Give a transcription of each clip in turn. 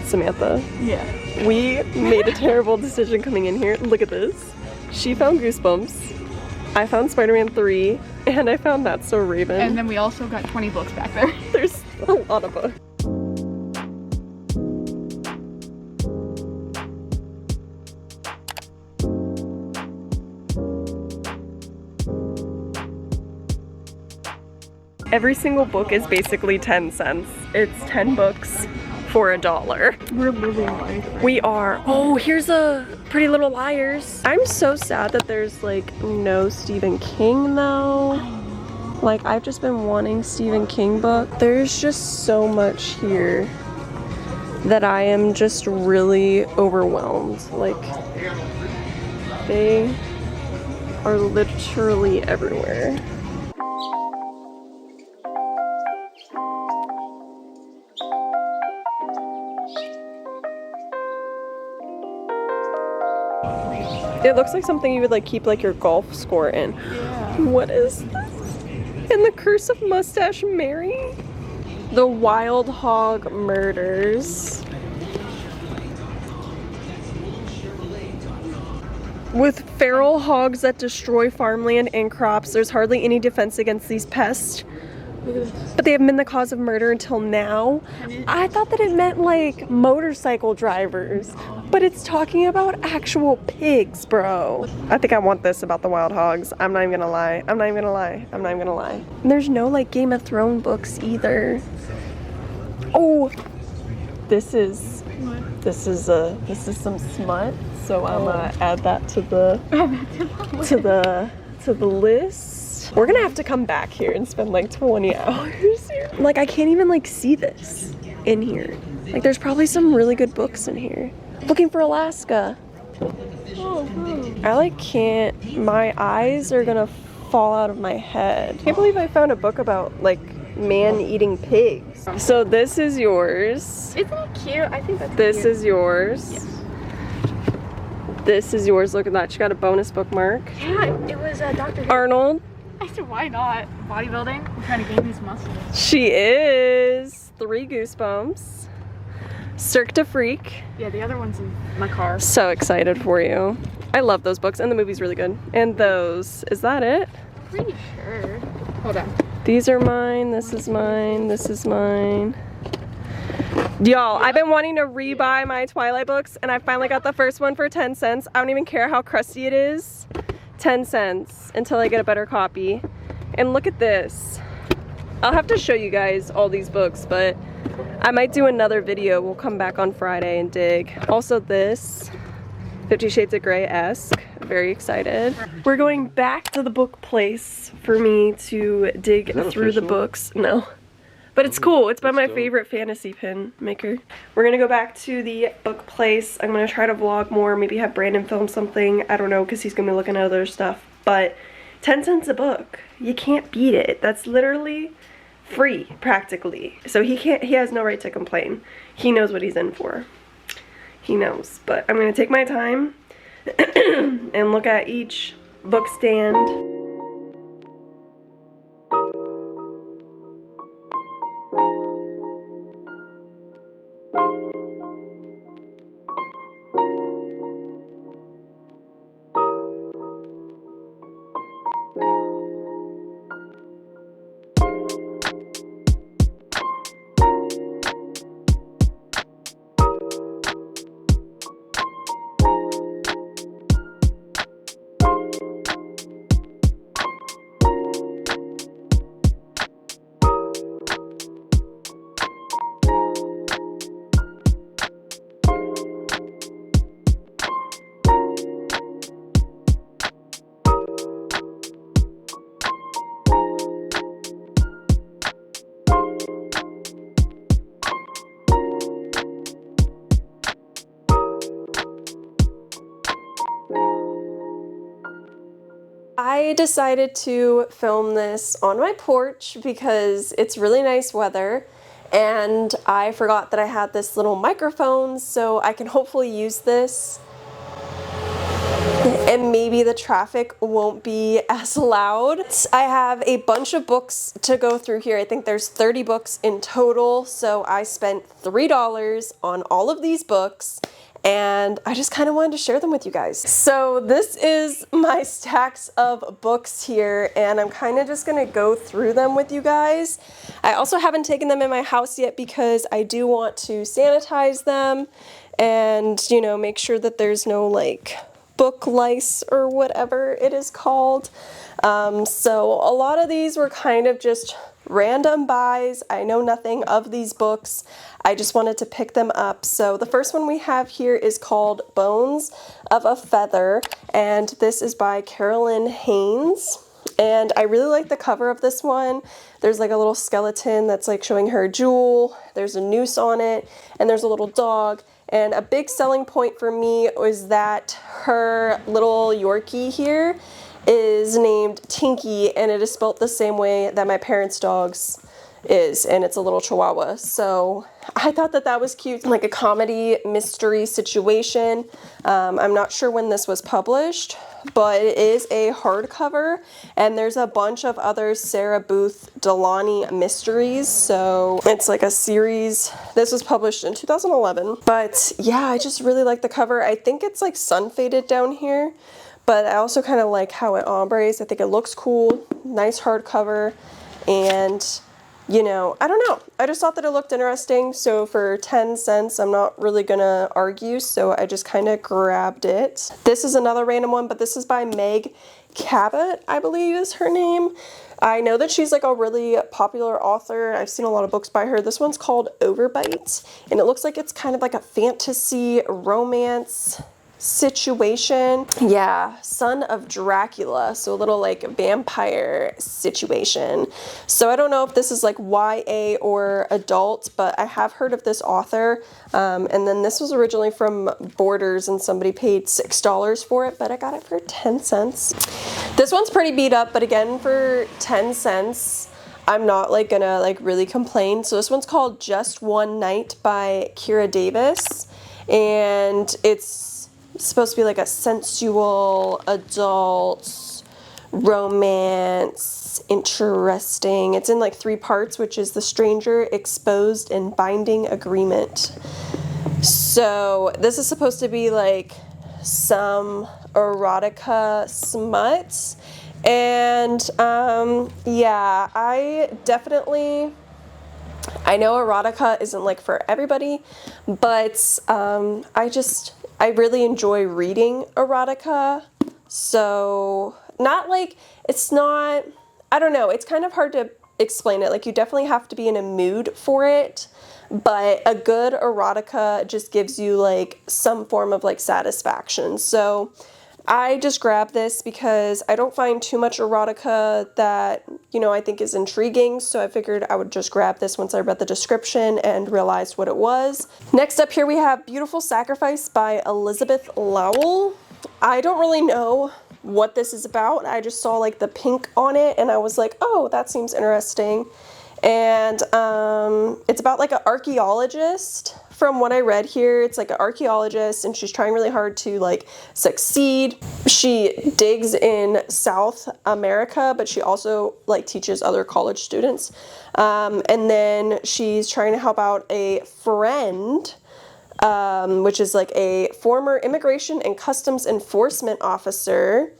Samantha. Yeah. We made a terrible decision coming in here. Look at this. She found Goosebumps. I found Spider-Man 3. And I found That's So Raven. And then we also got 20 books back there. There's a lot of books. Every single book is basically 10 cents. It's 10 books for $1. We're living life. We are. Oh, here's a Pretty Little Liars. I'm so sad that there's like no Stephen King though. Like I've just been wanting Stephen King book. There's just so much here that I am just really overwhelmed. Like they are literally everywhere. It looks like something you would like keep like your golf score in. Yeah. What is this? And the Curse of Mustache Mary? The Wild Hog Murders. With feral hogs that destroy farmland and crops, there's hardly any defense against these pests. But they have been the cause of murder until now. I thought that it meant like motorcycle drivers, but it's talking about actual pigs, bro. I think I want this about the wild hogs. I'm not even gonna lie. I'm not even gonna lie. I'm not even gonna lie. And there's no like Game of Thrones books either. Oh, this is some smut. So I'm gonna add that to the list. We're gonna have to come back here and spend like 20 hours here. Like I can't even like see this in here. Like there's probably some really good books in here. Looking for Alaska. I like can't, my eyes are gonna fall out of my head. I can't believe I found a book about like man eating pigs. So this is yours. Isn't it cute? I think that's This cute. is yours. Yes. This is yours. Look at that. She got a bonus bookmark. Yeah, it was Dr. Arnold. I said, why not? Bodybuilding? I'm trying to gain these muscles. She is 3 Goosebumps. Cirque du Freak. Yeah, the other one's in my car. So excited for you. I love those books and the movie's really good. And those, is that it? Pretty sure. Hold on. These are mine, this is mine, this is mine. Y'all, I've been wanting to rebuy my Twilight books and I finally got the first one for 10 cents. I don't even care how crusty it is. 10 cents until I get a better copy. And look at this. I'll have to show you guys all these books, but I might do another video. We'll come back on Friday and dig. Also this, 50 Shades of Grey-esque. Very excited. We're going back to the book place for me to dig through the books. No. But it's cool. It's by my favorite fantasy pin maker. We're gonna go back to the book place. I'm gonna try to vlog more, maybe have Brandon film something. I don't know, because he's gonna be looking at other stuff. But 10 cents a book. You can't beat it. That's literally free, practically. So he has no right to complain. He knows what he's in for. He knows. But I'm gonna take my time and look at each book stand. I decided to film this on my porch because it's really nice weather and I forgot that I had this little microphone, so I can hopefully use this and maybe the traffic won't be as loud. I have a bunch of books to go through here. I think there's 30 books in total, so I spent $3 on all of these books, and I just kind of wanted to share them with you guys. So this is my stacks of books here, and I'm kind of just gonna go through them with you guys. I also haven't taken them in my house yet because I do want to sanitize them and, you know, make sure that there's no like book lice or whatever it is called. So a lot of these were kind of just random buys. I know nothing of these books. I just wanted to pick them up. So the first one we have here is called Bones of a Feather, and this is by Carolyn Haynes. And I really like the cover of this one. There's like a little skeleton that's like showing her a jewel. There's a noose on it, and there's a little dog. And a big selling point for me was that her little Yorkie here is named Tinky, and it is spelled the same way that my parents' dog's is, and it's a little Chihuahua. So I thought that that was cute, like a comedy mystery situation. I'm not sure when this was published, but it is a hardcover, and there's a bunch of other Sarah Booth Delany mysteries. So it's like a series. This was published in 2011. But yeah, I just really like the cover. I think it's like sun faded down here, but I also kind of like how it ombres. I think it looks cool, nice hardcover, and you know, I don't know. I just thought that it looked interesting. So for 10 cents, I'm not really gonna argue. So I just kind of grabbed it. This is another random one, but this is by Meg Cabot, I believe is her name. I know that she's like a really popular author. I've seen a lot of books by her. This one's called Overbite, and it looks like it's kind of like a fantasy romance situation. Yeah, Son of Dracula, so a little like vampire situation. So I don't know if this is like YA or adult, but I have heard of this author. And then this was originally from Borders, and somebody paid $6 for it, but I got it for 10 cents. This one's pretty beat up, but again, for 10 cents, I'm not like gonna like really complain. So this one's called Just One Night by Kira Davis, and it's supposed to be like a sensual adult romance, interesting. It's in like 3 parts, which is The Stranger, Exposed, and Binding Agreement. So this is supposed to be like some erotica smut, and yeah, I know erotica isn't like for everybody, but I really enjoy reading erotica. So not like, it's not, I don't know, it's kind of hard to explain it. Like you definitely have to be in a mood for it, but a good erotica just gives you like some form of like satisfaction. So I just grabbed this because I don't find too much erotica that, you know, I think is intriguing. So I figured I would just grab this once I read the description and realized what it was. Next up here we have Beautiful Sacrifice by Elizabeth Lowell. I don't really know what this is about. I just saw like the pink on it, and I was like, oh, that seems interesting. And it's about like an archaeologist. From what I read here, it's like an archaeologist, and she's trying really hard to like succeed. She digs in South America, but she also like teaches other college students. And then she's trying to help out a friend, which is like a former immigration and customs enforcement officer.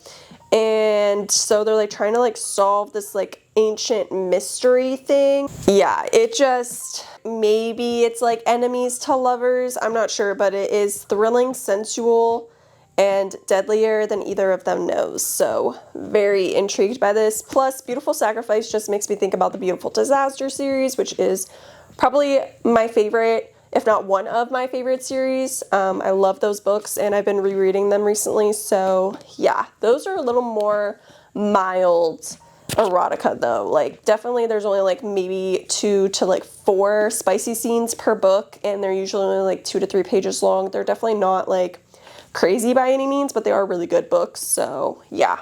And so they're like trying to like solve this like ancient mystery thing. Yeah, it just, maybe it's like enemies to lovers, I'm not sure, but it is thrilling, sensual, and deadlier than either of them knows. So very intrigued by this. Plus Beautiful Sacrifice just makes me think about the Beautiful Disaster series, which is probably my favorite, if not one of my favorite series. I love those books, and I've been rereading them recently. So yeah, those are a little more mild erotica though. Like definitely there's only like maybe 2 to like 4 spicy scenes per book, and they're usually only like 2 to 3 pages long. They're definitely not like crazy by any means, but they are really good books. So yeah,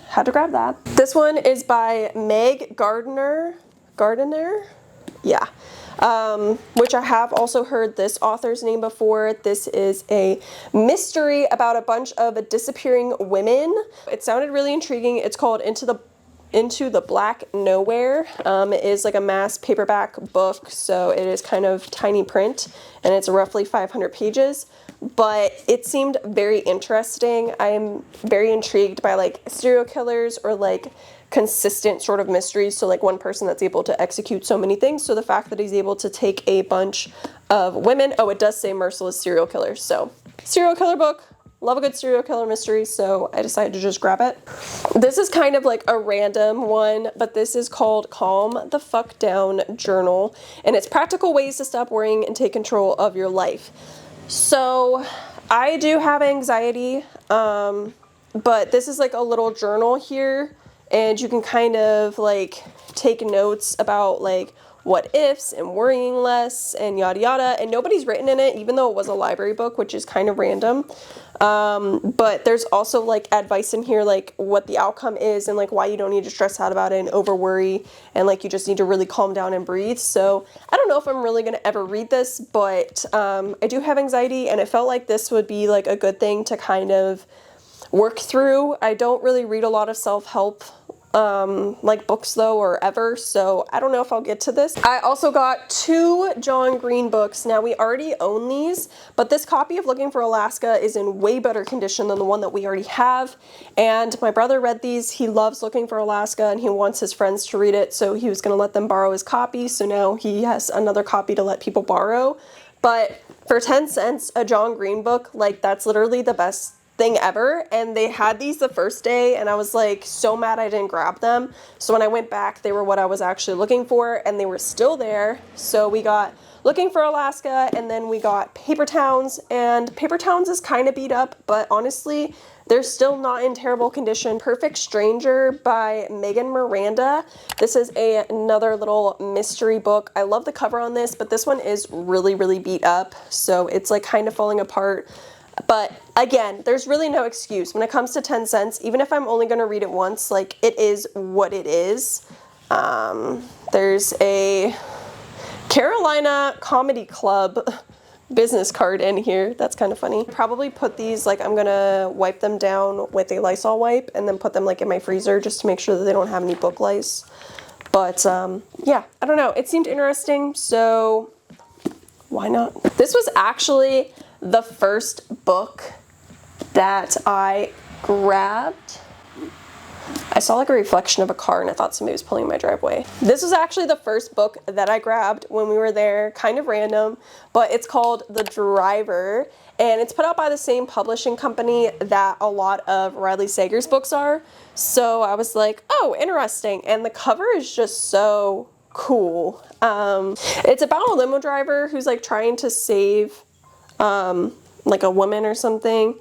had to grab that. This one is by Meg Gardner. Yeah. which I have also heard this author's name before. This is a mystery about a bunch of disappearing women. It sounded really intriguing. It's called Into the Black Nowhere. It is like a mass paperback book, so it is kind of tiny print, and it's roughly 500 pages, but it seemed very interesting. I am very intrigued by like serial killers or like consistent sort of mysteries, so like one person that's able to execute so many things. So the fact that he's able to take a bunch of women, oh, it does say merciless serial killers, so serial killer book. Love a good serial killer mystery, so I decided to just grab it. This is kind of like a random one, but this is called Calm the Fuck Down Journal, and it's practical ways to stop worrying and take control of your life. So I do have anxiety, but this is like a little journal here, and you can kind of like take notes about like what ifs and worrying less and yada yada, and nobody's written in it, even though it was a library book, which is kind of random. But there's also like advice in here, like what the outcome is and like why you don't need to stress out about it and over worry, and like you just need to really calm down and breathe. So I don't know if I'm really gonna ever read this, but I do have anxiety, and it felt like this would be like a good thing to kind of work through. I don't really read a lot of self-help like books though, or ever, so I don't know if I'll get to this. I also got 2 John Green books. Now we already own these, but this copy of Looking for Alaska is in way better condition than the one that we already have, and my brother read these. He loves Looking for Alaska and he wants his friends to read it, so he was going to let them borrow his copy, so now he has another copy to let people borrow. But for 10 cents a John Green book, like that's literally the best thing ever. And they had these the first day, and I was like so mad I didn't grab them. So when I went back, they were what I was actually looking for, and they were still there. So we got Looking for Alaska, and then we got Paper Towns, and Paper Towns is kind of beat up, but honestly they're still not in terrible condition. Perfect Stranger by Megan Miranda. This is another little mystery book. I love the cover on this, but this one is really, really beat up, so it's like kind of falling apart. But again, there's really no excuse when it comes to 10 cents. Even if I'm only going to read it once, like it is what it is. There's a Carolina Comedy Club business card in here. That's kind of funny. Probably put these, like I'm going to wipe them down with a Lysol wipe and then put them like in my freezer just to make sure that they don't have any book lice. But yeah, I don't know. It seemed interesting, so why not? This was actually the first book that I grabbed. I saw like a reflection of a car and I thought somebody was pulling my driveway. This was actually the first book that I grabbed when we were there, kind of random, but it's called The Driver, and it's put out by the same publishing company that a lot of Riley Sager's books are. So I was like, oh, interesting. And the cover is just so cool. It's about a limo driver who's like trying to save like a woman or something,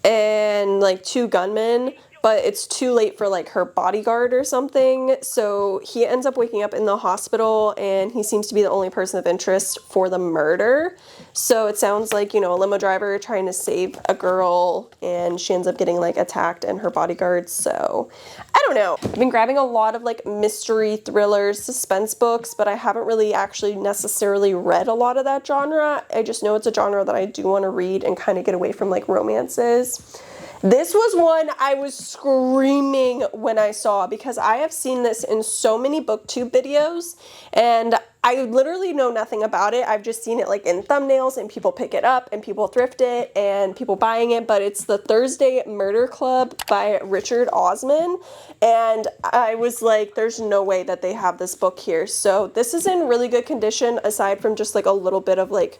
and like 2 gunmen, but it's too late for like her bodyguard or something. So he ends up waking up in the hospital, and he seems to be the only person of interest for the murder. So it sounds like, you know, a limo driver trying to save a girl, and she ends up getting like attacked and her bodyguard. So I don't know. I've been grabbing a lot of like mystery thrillers, suspense books, but I haven't really actually necessarily read a lot of that genre. I just know it's a genre that I do want to read and kind of get away from like romances. This was one I was screaming when I saw, because I have seen this in so many booktube videos and I literally know nothing about it. I've just seen it like in thumbnails and people pick it up and people thrift it and people buying it, but it's The Thursday Murder Club by Richard Osman, and I was like, there's no way that they have this book here. So this is in really good condition, aside from just like a little bit of like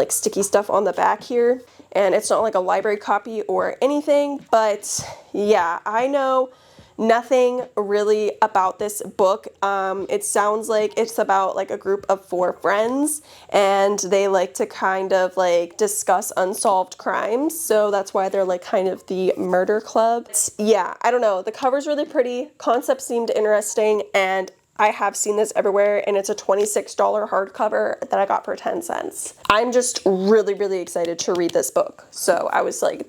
sticky stuff on the back here, and it's not like a library copy or anything. But yeah, I know nothing really about this book. It sounds like it's about like a group of 4 friends, and they like to kind of like discuss unsolved crimes, so that's why they're like kind of the murder club. Yeah, I don't know, the cover's really pretty, concept seemed interesting, and I have seen this everywhere, and it's a $26 hardcover that I got for 10 cents. I'm just really, really excited to read this book. So I was like,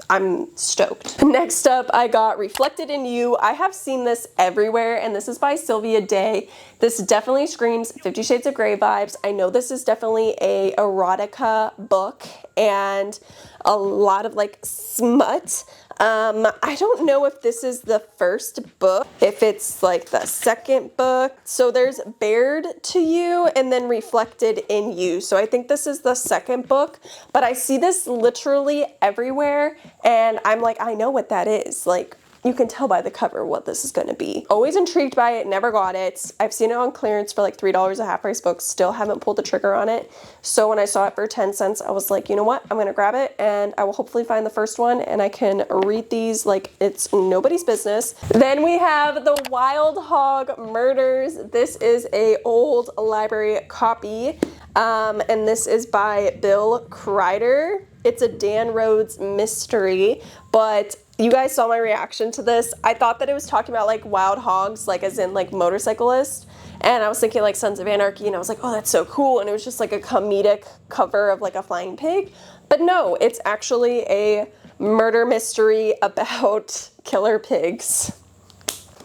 I'm stoked. Next up, I got Reflected in You. I have seen this everywhere, and this is by Sylvia Day. This definitely screams 50 Shades of Grey vibes. I know this is definitely a erotica book and a lot of like smut. I don't know if this is the first book, if it's like the second book. So there's Bared to You and then Reflected in You. So I think this is the second book, but I see this literally everywhere and I'm like, I know what that is. Like, you can tell by the cover what this is going to be. Always intrigued by it, never got it. I've seen it on clearance for like $3 a half price book, still haven't pulled the trigger on it. So when I saw it for 10 cents, I was like, you know what? I'm going to grab it and I will hopefully find the first one and I can read these like it's nobody's business. Then we have The Wild Hog Murders. This is a old library copy and this is by Bill Kreider. It's a Dan Rhodes mystery, but you guys saw my reaction to this. I thought that it was talking about like wild hogs, like as in like motorcyclists. And I was thinking like Sons of Anarchy and I was like, oh, that's so cool. And it was just like a comedic cover of like a flying pig. But no, it's actually a murder mystery about killer pigs.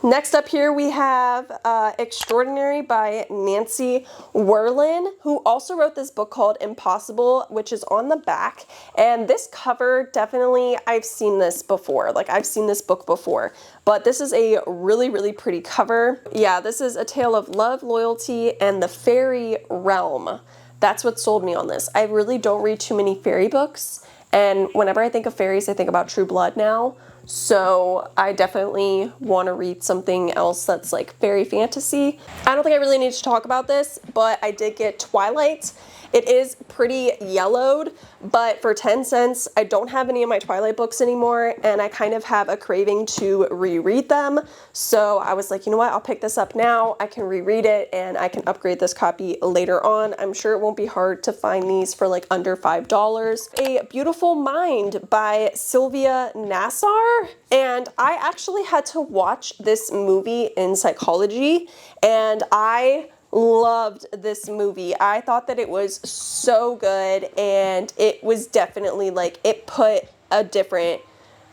Next up here we have Extraordinary by Nancy Werlin, who also wrote this book called Impossible, which is on the back. And this cover, definitely, I've seen this before. Like, I've seen this book before. But this is a really, really pretty cover. Yeah, this is a tale of love, loyalty, and the fairy realm. That's what sold me on this. I really don't read too many fairy books. And whenever I think of fairies, I think about True Blood now. So I definitely want to read something else that's like fairy fantasy. I don't think I really need to talk about this, but I did get Twilight. It is pretty yellowed, but for 10 cents, I don't have any of my Twilight books anymore, and I kind of have a craving to reread them. So I was like, you know what, I'll pick this up now. I can reread it, and I can upgrade this copy later on. I'm sure it won't be hard to find these for like under $5. A Beautiful Mind by Sylvia Nassar, and I actually had to watch this movie in psychology, and I loved this movie. I thought that it was so good and it was definitely like, it put a different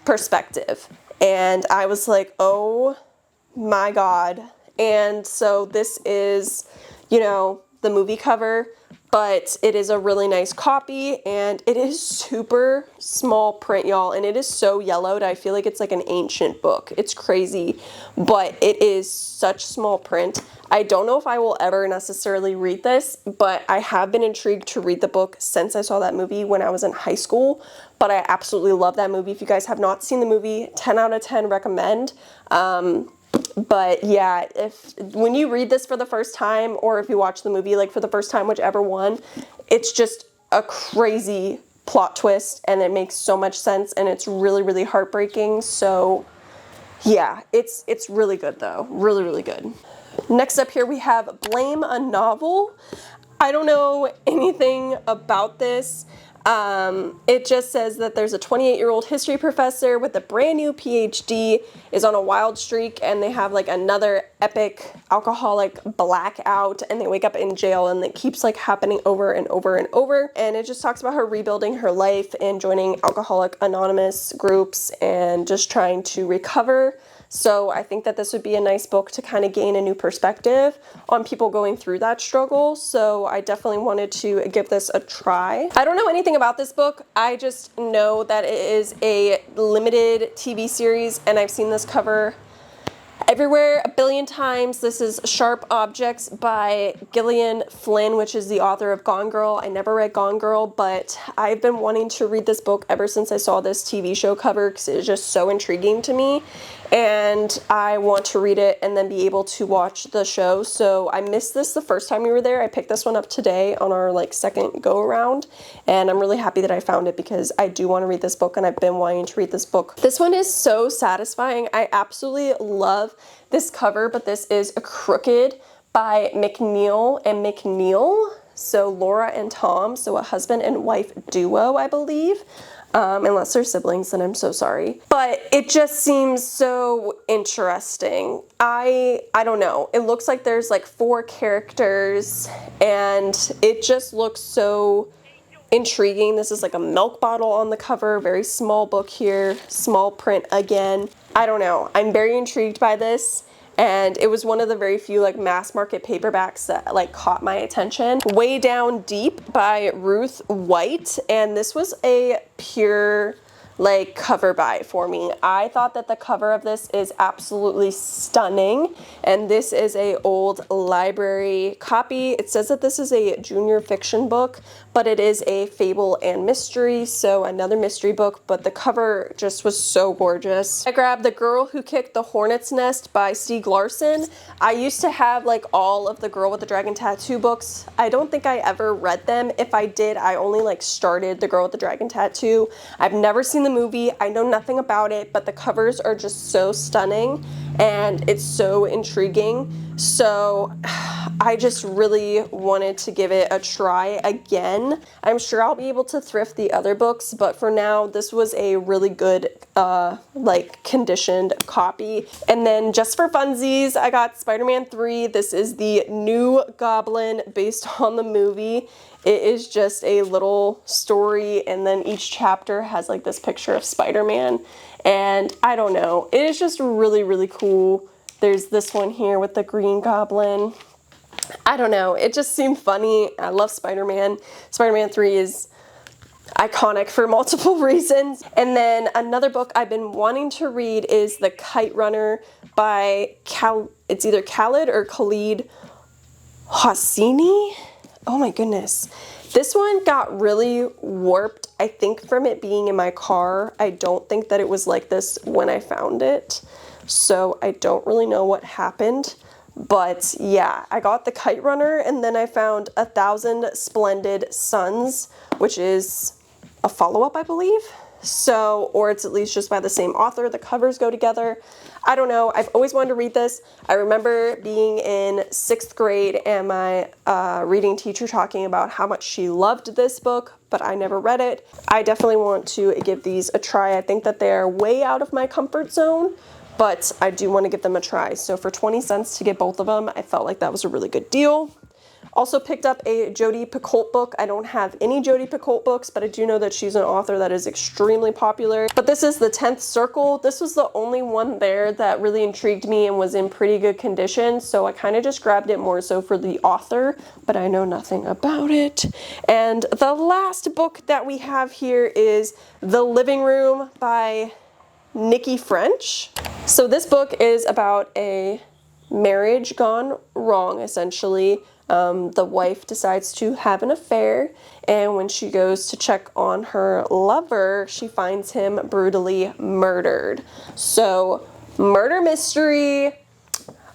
perspective. And I was like, oh my God. And so this is, you know, the movie cover, but it is a really nice copy and it is super small print, y'all, and it is so yellowed. I feel like it's like an ancient book. It's crazy, but it is such small print. I don't know if I will ever necessarily read this, but I have been intrigued to read the book since I saw that movie when I was in high school, but I absolutely love that movie. If you guys have not seen the movie, 10 out of 10 recommend. But yeah, when you read this for the first time, or if you watch the movie like for the first time, whichever one, it's just a crazy plot twist and it makes so much sense and it's really, really heartbreaking. So yeah, it's really good though. Really, really good. Next up here we have Blame a Novel. I don't know anything about this. It just says that there's a 28-year-old history professor with a brand new PhD is on a wild streak and they have like another epic alcoholic blackout and they wake up in jail and it keeps like happening over and over and over. And it just talks about her rebuilding her life and joining Alcoholic Anonymous groups and just trying to recover. So I think that this would be a nice book to kind of gain a new perspective on people going through that struggle. So I definitely wanted to give this a try. I don't know anything about this book. I just know that it is a limited TV series and I've seen this cover everywhere a billion times. This is Sharp Objects by Gillian Flynn, which is the author of Gone Girl. I never read Gone Girl, but I've been wanting to read this book ever since I saw this TV show cover because it's just so intriguing to me. And I want to read it and then be able to watch the show. So I missed this the first time we were there. I picked this one up today on our like second go around. And I'm really happy that I found it because I do want to read this book and I've been wanting to read this book. This one is so satisfying. I absolutely love this cover, but this is A Crooked by McNeil and McNeil. So Laura and Tom, so a husband and wife duo, I believe. Unless they're siblings, then I'm so sorry. But it just seems so interesting. I don't know. It looks like there's like 4 characters and it just looks so intriguing. This is like a milk bottle on the cover, very small book here, small print again. I don't know, I'm very intrigued by this. And it was one of the very few like mass market paperbacks that like caught my attention. Way Down Deep by Ruth White. And this was a pure like cover buy for me. I thought that the cover of this is absolutely stunning. And this is a old library copy. It says that this is a junior fiction book, but it is a fable and mystery. So another mystery book, but the cover just was so gorgeous. I grabbed The Girl Who Kicked the Hornet's Nest by Stieg Larsson. I used to have like all of the Girl with the Dragon Tattoo books. I don't think I ever read them. If I did, I only like started The Girl with the Dragon Tattoo. I've never seen the movie. I know nothing about it, but the covers are just so stunning and it's so intriguing. So I just really wanted to give it a try again. I'm sure I'll be able to thrift the other books, but for now, this was a really good, like conditioned copy. And then just for funsies, I got Spider-Man 3. This is the New Goblin based on the movie. It is just a little story, and then each chapter has like this picture of Spider-Man. And I don't know, it is just really, really cool. There's this one here with the Green Goblin. I don't know, it just seemed funny. I love Spider-Man. Spider-Man 3 is iconic for multiple reasons. And then another book I've been wanting to read is The Kite Runner by it's either Khaled or Khalid Hosseini. Oh my goodness. This one got really warped, I think, from it being in my car. I don't think that it was like this when I found it. So I don't really know what happened. But yeah, I got The Kite Runner, and then I found 1,000 Splendid Suns, which is a follow-up, I believe. So, or it's at least just by the same author. The covers go together. I don't know. I've always wanted to read this. I remember being in 6th grade and my reading teacher talking about how much she loved this book, but I never read it. I definitely want to give these a try. I think that they're way out of my comfort zone, but I do want to give them a try. So for 20 cents to get both of them, I felt like that was a really good deal. Also picked up a Jodi Picoult book. I don't have any Jodi Picoult books, but I do know that she's an author that is extremely popular. But this is The 10th Circle. This was the only one there that really intrigued me and was in pretty good condition, so I kind of just grabbed it more so for the author, but I know nothing about it. And the last book that we have here is The Living Room by Nikki French. So this book is about a marriage gone wrong, essentially. The wife decides to have an affair, and when she goes to check on her lover, she finds him brutally murdered. So, murder mystery,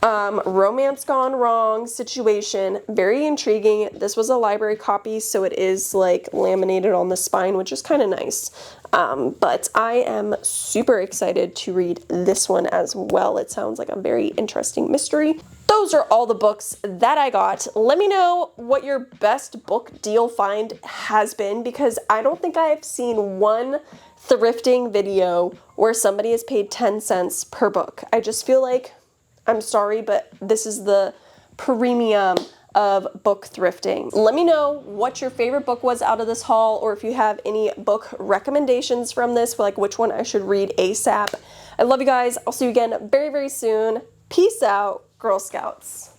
romance gone wrong situation, very intriguing. This was a library copy, so it is like laminated on the spine, which is kind of nice. But I am super excited to read this one as well. It sounds like a very interesting mystery. Those are all the books that I got. Let me know what your best book deal find has been, because I don't think I've seen one thrifting video where somebody has paid 10 cents per book. I just feel like, I'm sorry, but this is the premium of book thrifting. Let me know what your favorite book was out of this haul, or if you have any book recommendations from this, like which one I should read ASAP. I love you guys. I'll see you again very, very soon. Peace out, Girl Scouts.